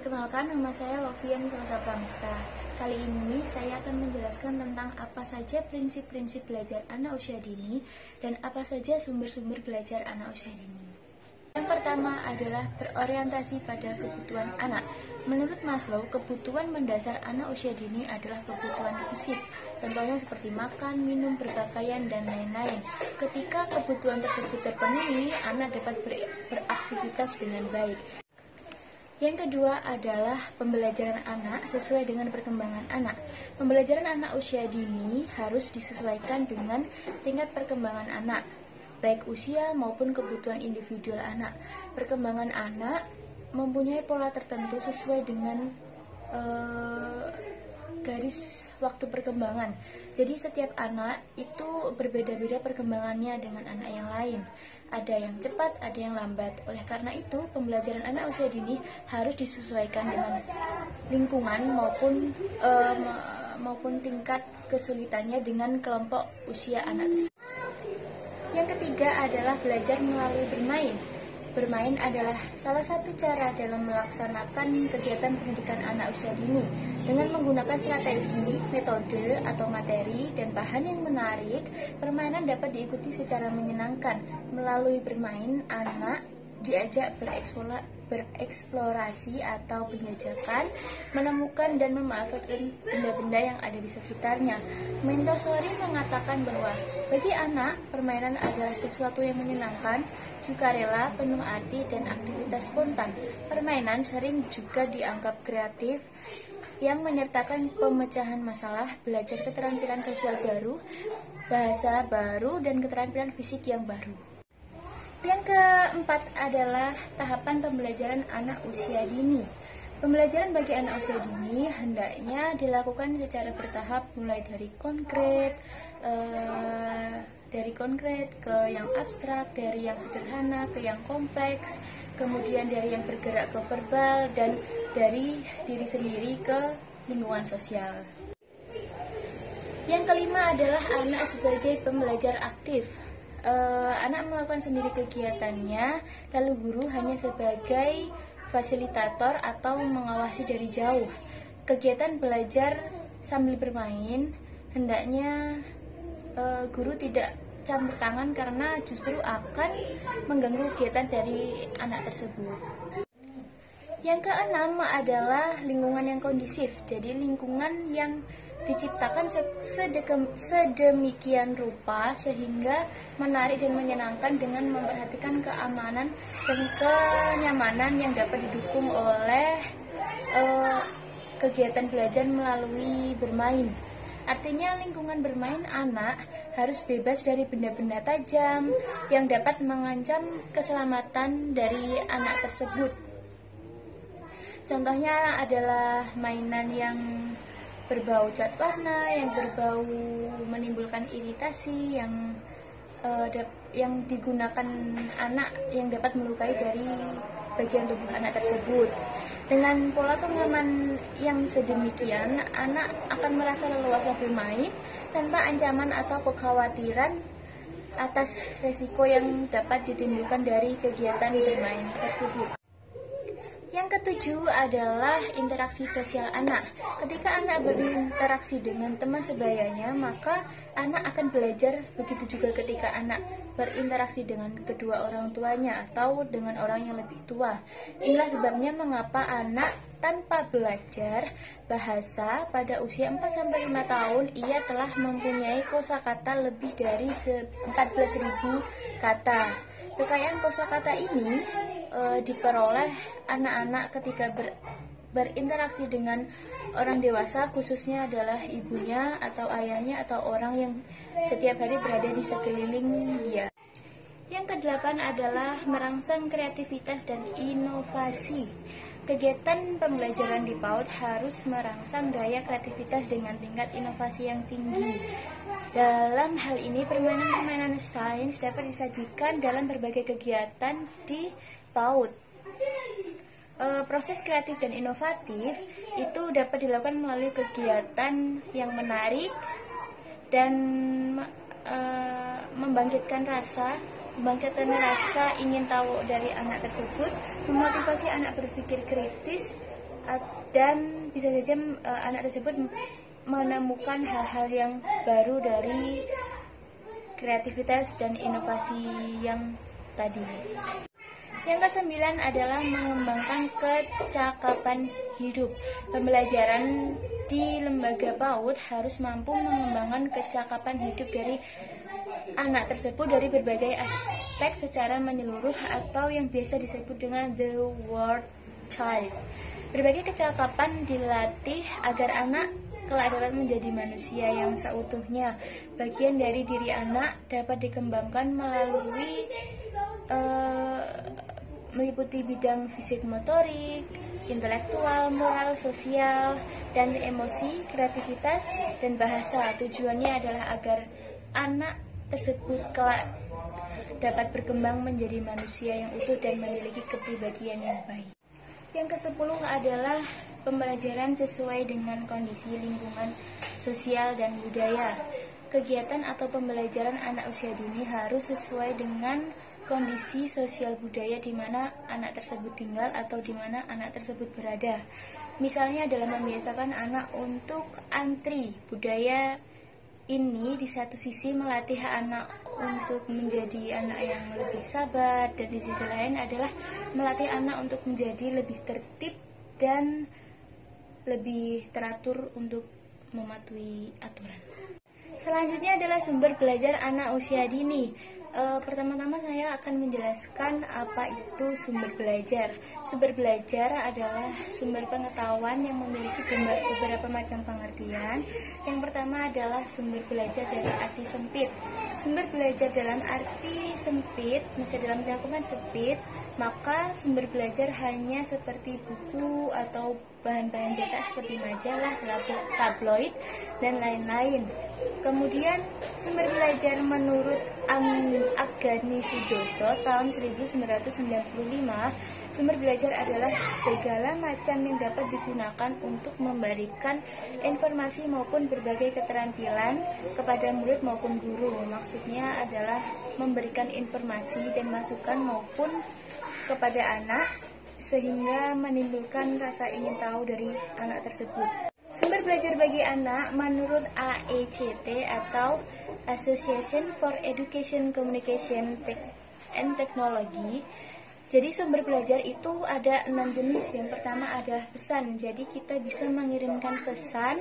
Perkenalkan, nama saya Lovian Salsa Pramesta. Kali ini saya akan menjelaskan tentang apa saja prinsip-prinsip belajar anak usia dini dan apa saja sumber-sumber belajar anak usia dini. Yang pertama adalah berorientasi pada kebutuhan anak. Menurut Maslow, kebutuhan mendasar anak usia dini adalah kebutuhan fisik. Contohnya seperti makan, minum, berpakaian, dan lain-lain. Ketika kebutuhan tersebut terpenuhi, anak dapat beraktivitas dengan baik. Yang kedua adalah pembelajaran anak sesuai dengan perkembangan anak. Pembelajaran anak usia dini harus disesuaikan dengan tingkat perkembangan anak, baik usia maupun kebutuhan individual anak. Perkembangan anak mempunyai pola tertentu sesuai dengan garis waktu perkembangan. Jadi setiap anak itu berbeda-beda perkembangannya dengan anak yang lain. Ada yang cepat, ada yang lambat. Oleh karena itu, pembelajaran anak usia dini harus disesuaikan dengan lingkungan maupun tingkat kesulitannya dengan kelompok usia anak tersebut. Yang ketiga adalah belajar melalui bermain. Bermain adalah salah satu cara dalam melaksanakan kegiatan pendidikan anak usia dini. Dengan menggunakan strategi, metode, atau materi dan bahan yang menarik, permainan dapat diikuti secara menyenangkan. Melalui bermain, anak diajak bereksplorasi atau penjajakan, menemukan dan memanfaatkan benda-benda yang ada di sekitarnya. Montessori mengatakan bahwa bagi anak, permainan adalah sesuatu yang menyenangkan, sukarela, penuh arti, dan aktivitas spontan. Permainan sering juga dianggap kreatif, yang menyertakan pemecahan masalah, belajar keterampilan sosial baru, bahasa baru, dan keterampilan fisik yang baru. Yang keempat adalah tahapan pembelajaran anak usia dini. Pembelajaran bagi anak usia dini hendaknya dilakukan secara bertahap, mulai dari konkret ke yang abstrak, dari yang sederhana ke yang kompleks, kemudian dari yang bergerak ke verbal, dan dari diri sendiri ke lingkungan sosial. Yang kelima adalah anak sebagai pembelajar aktif. Anak melakukan sendiri kegiatannya, lalu guru hanya sebagai fasilitator atau mengawasi dari jauh. Kegiatan belajar sambil bermain hendaknya guru tidak campur tangan karena justru akan mengganggu kegiatan dari anak tersebut. Yang keenam adalah lingkungan yang kondusif. Jadi lingkungan yang diciptakan sedemikian rupa sehingga menarik dan menyenangkan dengan memperhatikan keamanan dan kenyamanan yang dapat didukung oleh kegiatan belajar melalui bermain. Artinya lingkungan bermain anak harus bebas dari benda-benda tajam yang dapat mengancam keselamatan dari anak tersebut. Contohnya adalah mainan yang berbau cat warna, yang berbau menimbulkan iritasi, yang digunakan anak yang dapat melukai dari bagian tubuh anak tersebut. Dengan pola pengaman yang sedemikian, anak akan merasa leluasa bermain tanpa ancaman atau kekhawatiran atas resiko yang dapat ditimbulkan dari kegiatan bermain tersebut. Yang ketujuh adalah interaksi sosial anak. Ketika anak berinteraksi dengan teman sebayanya, maka anak akan belajar. Begitu juga ketika anak berinteraksi dengan kedua orang tuanya atau dengan orang yang lebih tua. Inilah sebabnya mengapa anak tanpa belajar bahasa pada usia 4-5 tahun ia telah mempunyai kosakata lebih dari 14.000 kata. Kekayaan kosakata ini diperoleh anak-anak ketika berinteraksi dengan orang dewasa, khususnya adalah ibunya atau ayahnya atau orang yang setiap hari berada di sekeliling dia. Yang kedelapan adalah merangsang kreativitas dan inovasi. Kegiatan pembelajaran di PAUD harus merangsang daya kreativitas dengan tingkat inovasi yang tinggi. Dalam hal ini, permainan-permainan sains dapat disajikan dalam berbagai kegiatan di PAUD. Proses kreatif dan inovatif itu dapat dilakukan melalui kegiatan yang menarik dan membangkitkan rasa ingin tahu dari anak tersebut, memotivasi anak berpikir kritis, dan bisa saja anak tersebut menemukan hal-hal yang baru dari kreativitas dan inovasi yang tadi. Yang ke-9 adalah mengembangkan kecakapan hidup. Pembelajaran di lembaga PAUD harus mampu mengembangkan kecakapan hidup dari anak tersebut dari berbagai aspek secara menyeluruh atau yang biasa disebut dengan the word child. Berbagai kecakapan dilatih agar anak kelak dapat menjadi manusia yang seutuhnya. Bagian dari diri anak dapat dikembangkan melalui meliputi bidang fisik motorik, intelektual, moral, sosial, dan emosi, kreativitas, dan bahasa. Tujuannya adalah agar anak tersebut kelak dapat berkembang menjadi manusia yang utuh dan memiliki kepribadian yang baik. Yang ke-10 adalah pembelajaran sesuai dengan kondisi lingkungan sosial dan budaya. Kegiatan atau pembelajaran anak usia dini harus sesuai dengan kondisi sosial budaya di mana anak tersebut tinggal atau di mana anak tersebut berada. Misalnya adalah membiasakan anak untuk antri. Budaya ini di satu sisi melatih anak untuk menjadi anak yang lebih sabar, dan di sisi lain adalah melatih anak untuk menjadi lebih tertib dan lebih teratur untuk mematuhi aturan. Selanjutnya adalah sumber belajar anak usia dini. Pertama-tama saya akan menjelaskan apa itu sumber belajar. Sumber belajar adalah sumber pengetahuan yang memiliki beberapa macam pengertian. Yang pertama adalah sumber belajar dari arti sempit. Sumber belajar dalam arti sempit, maksudnya dalam cakupan sempit, maka sumber belajar hanya seperti buku atau bahan-bahan cetak seperti majalah, tabloid, dan lain-lain. Kemudian sumber belajar menurut Agani Sudoso tahun 1995, sumber belajar adalah segala macam yang dapat digunakan untuk memberikan informasi maupun berbagai keterampilan kepada murid maupun guru. Maksudnya adalah memberikan informasi dan masukan maupun kepada anak sehingga menimbulkan rasa ingin tahu dari anak tersebut. Sumber belajar bagi anak menurut AECT atau Association for Education, Communication and Technology. Jadi sumber belajar itu ada 6 jenis. Yang pertama adalah pesan. Jadi kita bisa mengirimkan pesan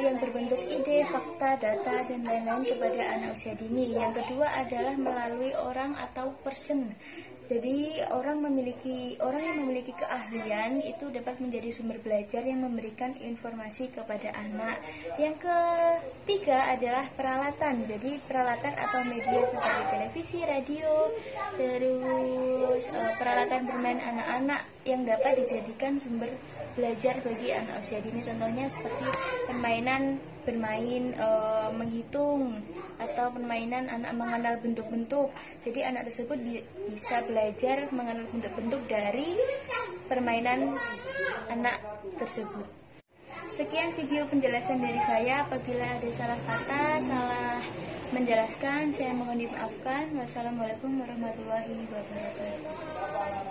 yang berbentuk ide, fakta, data, dan lain-lain kepada anak usia dini. Yang kedua adalah melalui orang atau person. Jadi orang yang memiliki keahlian itu dapat menjadi sumber belajar yang memberikan informasi kepada anak. Yang ketiga adalah peralatan. Jadi peralatan atau media seperti televisi, radio, terus peralatan bermain anak-anak yang dapat dijadikan sumber belajar bagi anak usia dini. Contohnya seperti bermain menghitung, atau permainan anak mengenal bentuk-bentuk. Jadi anak tersebut bisa belajar mengenal bentuk-bentuk dari permainan anak tersebut. Sekian video penjelasan dari saya. Apabila ada salah kata, salah menjelaskan, saya mohon dimaafkan. Wassalamualaikum warahmatullahi wabarakatuh.